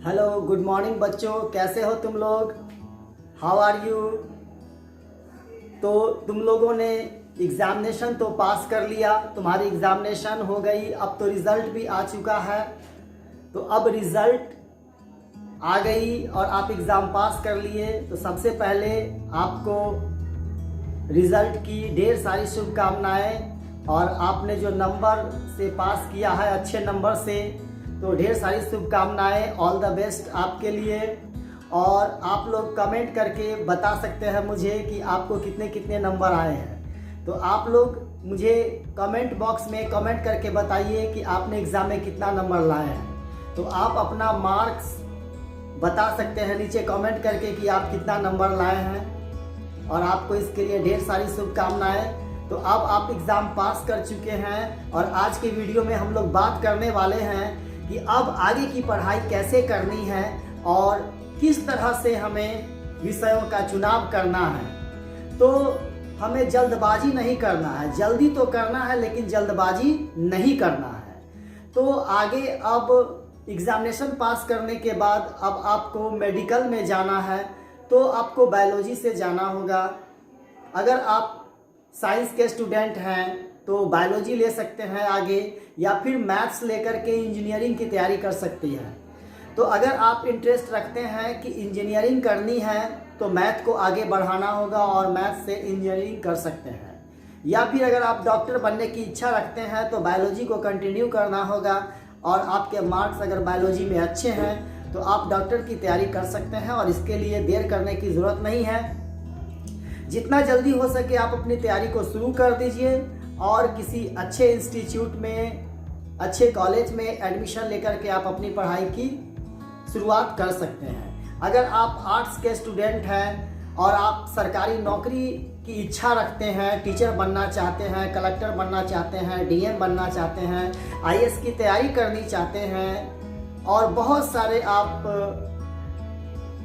Hello good morning बच्चों, कैसे हो तुम लोग? How are you? तो तुम लोगों ने एग्जामिनेशन तो पास कर लिया, तुम्हारी एग्जामिनेशन हो गई, अब तो रिज़ल्ट भी आ चुका है। तो अब रिज़ल्ट आ गई और आप एग्ज़ाम पास कर लिए। तो सबसे पहले आपको रिज़ल्ट की ढेर सारी शुभकामनाएं, और आपने जो नंबर से पास किया है अच्छे नंबर से, तो ढेर सारी शुभकामनाएं। ऑल द बेस्ट आपके लिए। और आप लोग कमेंट करके बता सकते हैं मुझे कि आपको कितने कितने नंबर आए हैं। तो आप लोग मुझे कमेंट बॉक्स में कमेंट करके बताइए कि आपने एग्ज़ाम में कितना नंबर लाए हैं। तो आप अपना मार्क्स बता सकते हैं नीचे कमेंट करके कि आप कितना नंबर लाए हैं, और आपको इसके लिए ढेर सारी शुभकामनाएं। तो अब आप एग्ज़ाम पास कर चुके हैं, और आज के वीडियो में हम लोग बात करने वाले हैं कि अब आगे की पढ़ाई कैसे करनी है और किस तरह से हमें विषयों का चुनाव करना है। तो हमें जल्दबाजी नहीं करना है, जल्दी तो करना है लेकिन जल्दबाजी नहीं करना है। तो आगे अब एग्जामिनेशन पास करने के बाद अब आपको मेडिकल में जाना है, तो आपको बायोलॉजी से जाना होगा। अगर आप साइंस के स्टूडेंट हैं तो बायोलॉजी ले सकते हैं आगे, या फिर मैथ्स लेकर के इंजीनियरिंग की तैयारी कर सकती हैं। तो अगर आप इंटरेस्ट रखते हैं कि इंजीनियरिंग करनी है तो मैथ को आगे बढ़ाना होगा और मैथ से इंजीनियरिंग कर सकते हैं। या फिर अगर आप डॉक्टर बनने की इच्छा रखते हैं तो बायोलॉजी को कंटिन्यू करना होगा, और आपके मार्क्स अगर बायोलॉजी में अच्छे हैं तो आप डॉक्टर की तैयारी कर सकते हैं, और इसके लिए देर करने की ज़रूरत नहीं है। जितना जल्दी हो सके आप अपनी तैयारी को शुरू कर दीजिए, और किसी अच्छे इंस्टीट्यूट में, अच्छे कॉलेज में एडमिशन लेकर के आप अपनी पढ़ाई की शुरुआत कर सकते हैं। अगर आप आर्ट्स के स्टूडेंट हैं और आप सरकारी नौकरी की इच्छा रखते हैं, टीचर बनना चाहते हैं, कलेक्टर बनना चाहते हैं, डीएम बनना चाहते हैं, आईएएस की तैयारी करनी चाहते हैं, और बहुत सारे आप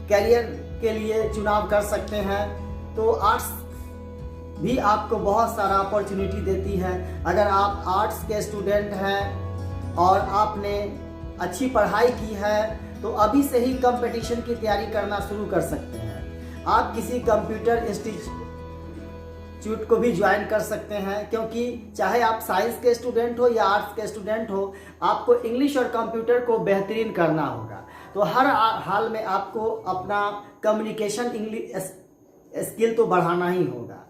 कैरियर के लिए चुनाव कर सकते हैं, तो आर्ट्स भी आपको बहुत सारा अपॉर्चुनिटी देती है। अगर आप आर्ट्स के स्टूडेंट हैं और आपने अच्छी पढ़ाई की है तो अभी से ही कंपटीशन की तैयारी करना शुरू कर सकते हैं। आप किसी कंप्यूटर इंस्टीट्यूट को भी ज्वाइन कर सकते हैं, क्योंकि चाहे आप साइंस के स्टूडेंट हो या आर्ट्स के स्टूडेंट हो, आपको इंग्लिश और कंप्यूटर को बेहतरीन करना होगा। तो हर हाल में आपको अपना कम्युनिकेशन इंग्लिश स्किल तो बढ़ाना ही होगा।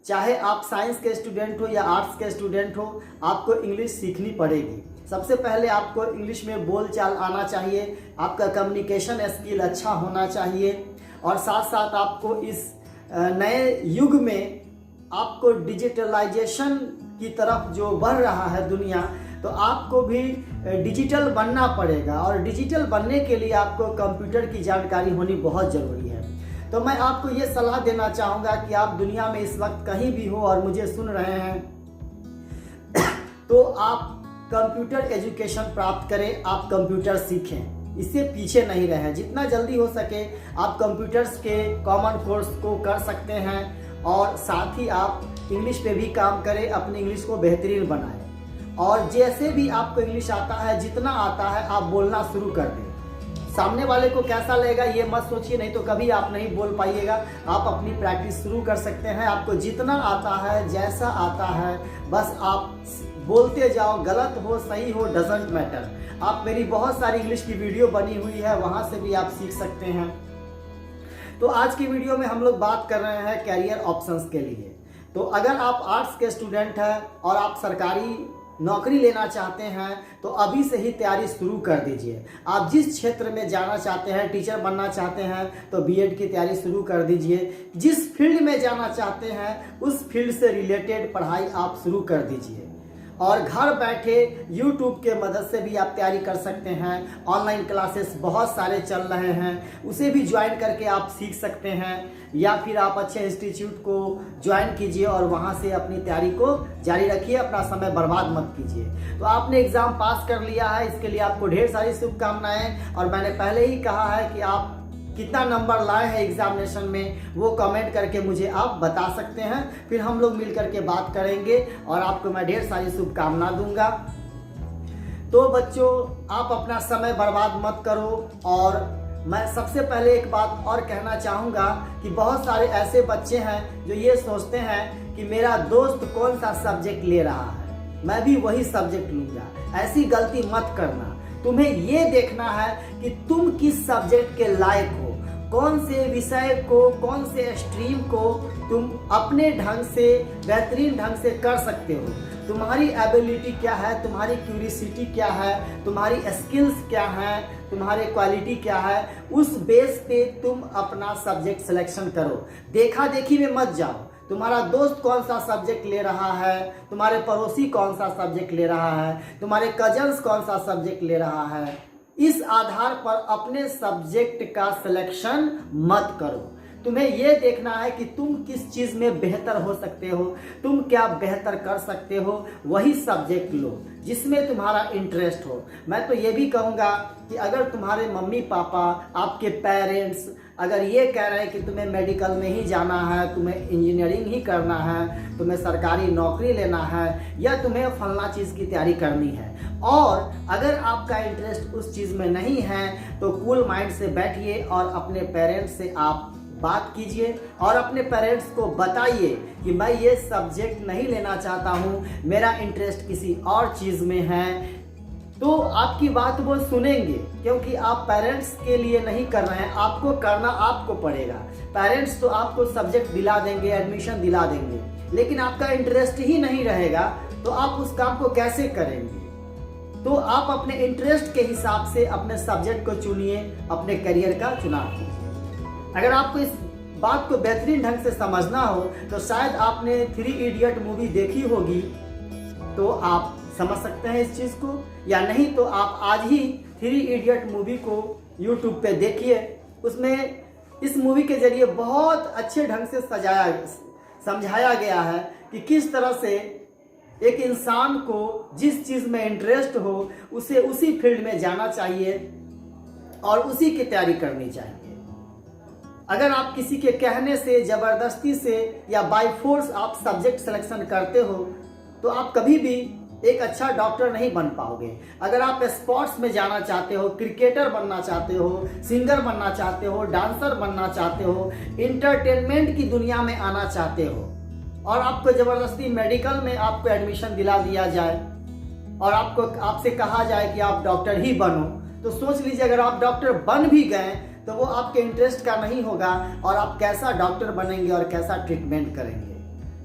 चाहे आप साइंस के स्टूडेंट हो या आर्ट्स के स्टूडेंट हो, आपको इंग्लिश सीखनी पड़ेगी। सबसे पहले आपको इंग्लिश में बोलचाल आना चाहिए, आपका कम्युनिकेशन स्किल अच्छा होना चाहिए, और साथ साथ आपको इस नए युग में आपको डिजिटलाइजेशन की तरफ जो बढ़ रहा है दुनिया, तो आपको भी डिजिटल बनना पड़ेगा, और डिजिटल बनने के लिए आपको कंप्यूटर की जानकारी होनी बहुत ज़रूरी है। तो मैं आपको ये सलाह देना चाहूँगा कि आप दुनिया में इस वक्त कहीं भी हो और मुझे सुन रहे हैं, तो आप कंप्यूटर एजुकेशन प्राप्त करें, आप कंप्यूटर सीखें, इससे पीछे नहीं रहें। जितना जल्दी हो सके आप कंप्यूटर्स के कॉमन कोर्स को कर सकते हैं, और साथ ही आप इंग्लिश पे भी काम करें, अपनी इंग्लिश को बेहतरीन बनाएं। और जैसे भी आपको इंग्लिश आता है, जितना आता है आप बोलना शुरू कर दें। सामने वाले को कैसा लगेगा ये मत सोचिए, नहीं तो कभी आप नहीं बोल पाइएगा। आप अपनी प्रैक्टिस शुरू कर सकते हैं। आपको जितना आता है, जैसा आता है, बस आप बोलते जाओ, गलत हो सही हो डजंट मैटर। आप मेरी बहुत सारी इंग्लिश की वीडियो बनी हुई है, वहाँ से भी आप सीख सकते हैं। तो आज की वीडियो में हम लोग बात कर रहे हैं कैरियर ऑप्शंस के लिए। तो अगर आप आर्ट्स के स्टूडेंट हैं और आप सरकारी नौकरी लेना चाहते हैं तो अभी से ही तैयारी शुरू कर दीजिए। आप जिस क्षेत्र में जाना चाहते हैं, टीचर बनना चाहते हैं तो बीएड की तैयारी शुरू कर दीजिए। जिस फील्ड में जाना चाहते हैं उस फील्ड से रिलेटेड पढ़ाई आप शुरू कर दीजिए, और घर बैठे YouTube के मदद से भी आप तैयारी कर सकते हैं। ऑनलाइन क्लासेस बहुत सारे चल रहे हैं, उसे भी ज्वाइन करके आप सीख सकते हैं, या फिर आप अच्छे इंस्टीट्यूट को ज्वाइन कीजिए और वहाँ से अपनी तैयारी को जारी रखिए, अपना समय बर्बाद मत कीजिए। तो आपने एग्ज़ाम पास कर लिया है, इसके लिए आपको ढेर सारी शुभकामनाएं। और मैंने पहले ही कहा है कि आप कितना नंबर लाए हैं एग्जामिनेशन में, वो कमेंट करके मुझे आप बता सकते हैं। फिर हम लोग मिल करके बात करेंगे और आपको मैं ढेर सारी शुभकामना दूंगा। तो बच्चों आप अपना समय बर्बाद मत करो। और मैं सबसे पहले एक बात और कहना चाहूँगा कि बहुत सारे ऐसे बच्चे हैं जो ये सोचते हैं कि मेरा दोस्त कौन सा सब्जेक्ट ले रहा है, मैं भी वही सब्जेक्ट लूँगा। ऐसी गलती मत करना। तुम्हें ये देखना है कि तुम किस सब्जेक्ट के लायक हो, कौन से विषय को, कौन से स्ट्रीम को तुम अपने ढंग से बेहतरीन ढंग से कर सकते हो। तुम्हारी एबिलिटी क्या है, तुम्हारी क्यूरियोसिटी क्या है, तुम्हारी स्किल्स क्या है, तुम्हारे क्वालिटी क्या है, उस बेस पे तुम अपना सब्जेक्ट सिलेक्शन करो। देखा देखी में मत जाओ। तुम्हारा दोस्त कौन सा सब्जेक्ट ले रहा है, तुम्हारे पड़ोसी कौन सा सब्जेक्ट ले रहा है, तुम्हारे कजन्स कौन सा सब्जेक्ट ले रहा है, इस आधार पर अपने सब्जेक्ट का सिलेक्शन मत करो। तुम्हें यह देखना है कि तुम किस चीज में बेहतर हो सकते हो, तुम क्या बेहतर कर सकते हो, वही सब्जेक्ट लो जिसमें तुम्हारा इंटरेस्ट हो। मैं तो ये भी कहूँगा कि अगर तुम्हारे मम्मी पापा, आपके पेरेंट्स अगर ये कह रहे हैं कि तुम्हें मेडिकल में ही जाना है, तुम्हें इंजीनियरिंग ही करना है, तुम्हें सरकारी नौकरी लेना है, या तुम्हें फलना चीज़ की तैयारी करनी है, और अगर आपका इंटरेस्ट उस चीज़ में नहीं है, तो कूल माइंड से बैठिए और अपने पेरेंट्स से आप बात कीजिए और अपने पेरेंट्स को बताइए कि मैं ये सब्जेक्ट नहीं लेना चाहता हूँ, मेरा इंटरेस्ट किसी और चीज़ में है। तो आपकी बात वो सुनेंगे, क्योंकि आप पेरेंट्स के लिए नहीं कर रहे हैं, आपको करना आपको पड़ेगा। पेरेंट्स तो आपको सब्जेक्ट दिला देंगे, एडमिशन दिला देंगे, लेकिन आपका इंटरेस्ट ही नहीं रहेगा तो आप उस काम को कैसे करेंगे। तो आप अपने इंटरेस्ट के हिसाब से अपने सब्जेक्ट को चुनिए, अपने करियर का चुनाव कीजिए। अगर आपको इस बात को बेहतरीन ढंग से समझना हो तो शायद आपने 3 इडियट मूवी देखी होगी, तो आप समझ सकते हैं इस चीज़ को, या नहीं तो आप आज ही 3 इडियट मूवी को YouTube पे देखिए। उसमें इस मूवी के जरिए बहुत अच्छे ढंग से समझाया गया है कि किस तरह से एक इंसान को जिस चीज़ में इंटरेस्ट हो उसे उसी फील्ड में जाना चाहिए और उसी की तैयारी करनी चाहिए। अगर आप किसी के कहने से, ज़बरदस्ती से या बाय फोर्स आप सब्जेक्ट सिलेक्शन करते हो तो आप कभी भी एक अच्छा डॉक्टर नहीं बन पाओगे। अगर आप स्पोर्ट्स में जाना चाहते हो, क्रिकेटर बनना चाहते हो, सिंगर बनना चाहते हो, डांसर बनना चाहते हो, इंटरटेनमेंट की दुनिया में आना चाहते हो, और आपको ज़बरदस्ती मेडिकल में आपको एडमिशन दिला दिया जाए और आपसे कहा जाए कि आप डॉक्टर ही बनो, तो सोच लीजिए अगर आप डॉक्टर बन भी गए तो वो आपके इंटरेस्ट का नहीं होगा और आप कैसा डॉक्टर बनेंगे और कैसा ट्रीटमेंट करेंगे।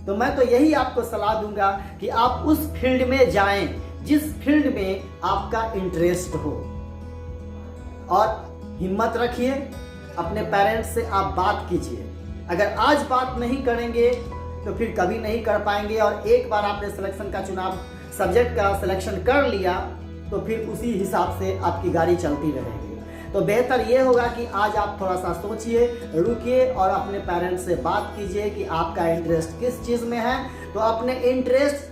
तो मैं तो यही आपको सलाह दूंगा कि आप उस फील्ड में जाएं जिस फील्ड में आपका इंटरेस्ट हो, और हिम्मत रखिए, अपने पेरेंट्स से आप बात कीजिए। अगर आज बात नहीं करेंगे तो फिर कभी नहीं कर पाएंगे, और एक बार आपने सिलेक्शन का चुनाव, सब्जेक्ट का सिलेक्शन कर लिया तो फिर उसी हिसाब से आपकी गाड़ी चलती रहेगी। तो बेहतर ये होगा कि आज आप थोड़ा सा सोचिए, रुकिए और अपने पेरेंट्स से बात कीजिए कि आपका इंटरेस्ट किस चीज़ में है। तो अपने इंटरेस्ट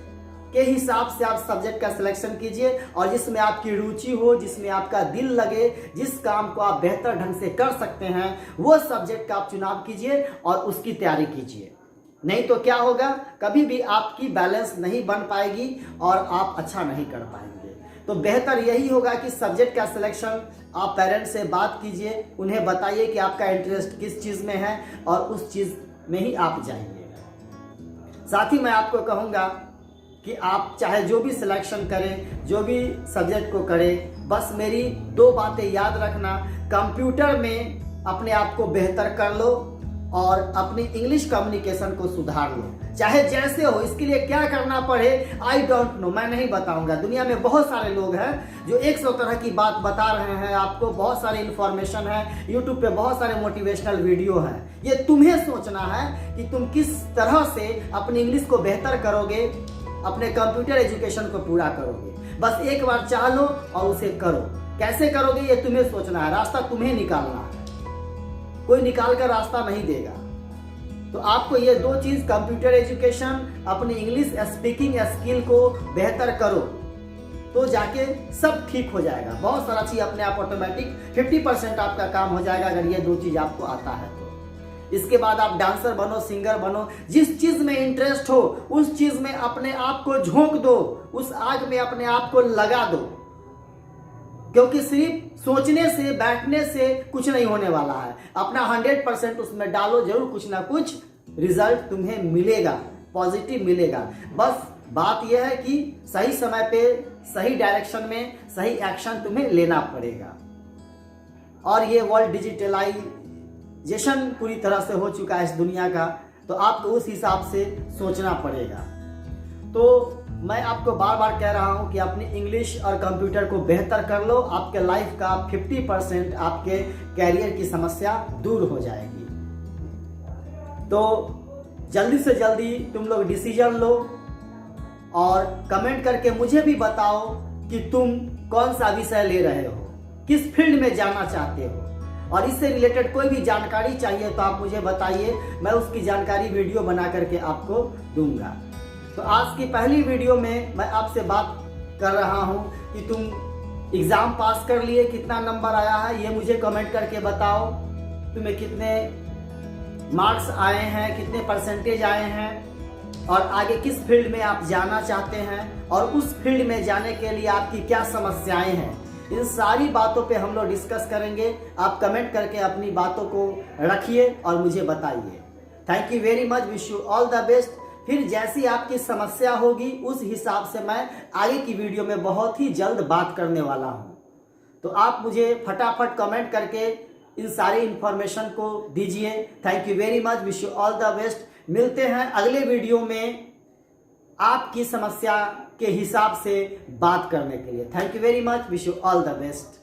के हिसाब से आप सब्जेक्ट का सिलेक्शन कीजिए, और जिसमें आपकी रुचि हो, जिसमें आपका दिल लगे, जिस काम को आप बेहतर ढंग से कर सकते हैं, वो सब्जेक्ट का आप चुनाव कीजिए और उसकी तैयारी कीजिए। नहीं तो क्या होगा, कभी भी आपकी बैलेंस नहीं बन पाएगी और आप अच्छा नहीं कर पाएंगे। तो बेहतर यही होगा कि सब्जेक्ट का सिलेक्शन आप पेरेंट्स से बात कीजिए, उन्हें बताइए कि आपका इंटरेस्ट किस चीज़ में है और उस चीज़ में ही आप जाइए। साथ ही मैं आपको कहूँगा कि आप चाहे जो भी सिलेक्शन करें, जो भी सब्जेक्ट को करें, बस मेरी 2 बातें याद रखना। कंप्यूटर में अपने आप को बेहतर कर लो और अपनी इंग्लिश कम्युनिकेशन को सुधार लो, चाहे जैसे हो। इसके लिए क्या करना पड़े आई डोंट नो, मैं नहीं बताऊंगा। दुनिया में बहुत सारे लोग हैं जो 100 तरह की बात बता रहे हैं आपको, बहुत सारे इन्फॉर्मेशन है, यूट्यूब पे बहुत सारे मोटिवेशनल वीडियो हैं। ये तुम्हें सोचना है कि तुम किस तरह से अपनी इंग्लिश को बेहतर करोगे, अपने कंप्यूटर एजुकेशन को पूरा करोगे। बस एक बार चाह लो और उसे करो। कैसे करोगे ये तुम्हें सोचना है, रास्ता तुम्हें निकालना है, कोई निकाल कर रास्ता नहीं देगा। तो आपको ये 2 चीज, कंप्यूटर एजुकेशन, अपनी इंग्लिश स्पीकिंग स्किल को बेहतर करो, तो जाके सब ठीक हो जाएगा। बहुत सारा चीज अपने आप ऑटोमेटिक 50% आपका काम हो जाएगा अगर ये 2 चीज आपको आता है तो। इसके बाद आप डांसर बनो, सिंगर बनो, जिस चीज में इंटरेस्ट हो उस चीज में अपने आप को झोंक दो, उस आग में अपने आप को लगा दो, क्योंकि सिर्फ सोचने से बैठने से कुछ नहीं होने वाला है। अपना 100% उसमें डालो, जरूर कुछ ना कुछ रिजल्ट तुम्हें मिलेगा, पॉजिटिव मिलेगा। बस बात यह है कि सही समय पे सही डायरेक्शन में सही एक्शन तुम्हें लेना पड़ेगा। और ये वर्ल्ड डिजिटलाइजेशन पूरी तरह से हो चुका है इस दुनिया का, तो आपको उस हिसाब से सोचना पड़ेगा। तो मैं आपको बार बार कह रहा हूं कि अपनी इंग्लिश और कंप्यूटर को बेहतर कर लो, आपके लाइफ का 50% आपके कैरियर की समस्या दूर हो जाएगी। तो जल्दी से जल्दी तुम लोग डिसीजन लो और कमेंट करके मुझे भी बताओ कि तुम कौन सा विषय ले रहे हो, किस फील्ड में जाना चाहते हो, और इससे रिलेटेड कोई भी जानकारी चाहिए तो आप मुझे बताइए, मैं उसकी जानकारी वीडियो बना करके आपको दूंगा। तो आज की पहली वीडियो में मैं आपसे बात कर रहा हूं कि तुम एग्ज़ाम पास कर लिए, कितना नंबर आया है ये मुझे कमेंट करके बताओ। तुम्हें कितने मार्क्स आए हैं, कितने परसेंटेज आए हैं, और आगे किस फील्ड में आप जाना चाहते हैं, और उस फील्ड में जाने के लिए आपकी क्या समस्याएं हैं। इन सारी बातों पे हम लोग डिस्कस करेंगे। आप कमेंट करके अपनी बातों को रखिए और मुझे बताइए। Thank you very much, wish you all the best. फिर जैसी आपकी समस्या होगी उस हिसाब से मैं आगे की वीडियो में बहुत ही जल्द बात करने वाला हूं। तो आप मुझे फटाफट कमेंट करके इन सारी इंफॉर्मेशन को दीजिए। Thank you very much, wish you all the best. मिलते हैं अगले वीडियो में आपकी समस्या के हिसाब से बात करने के लिए। Thank you very much, wish you all the best.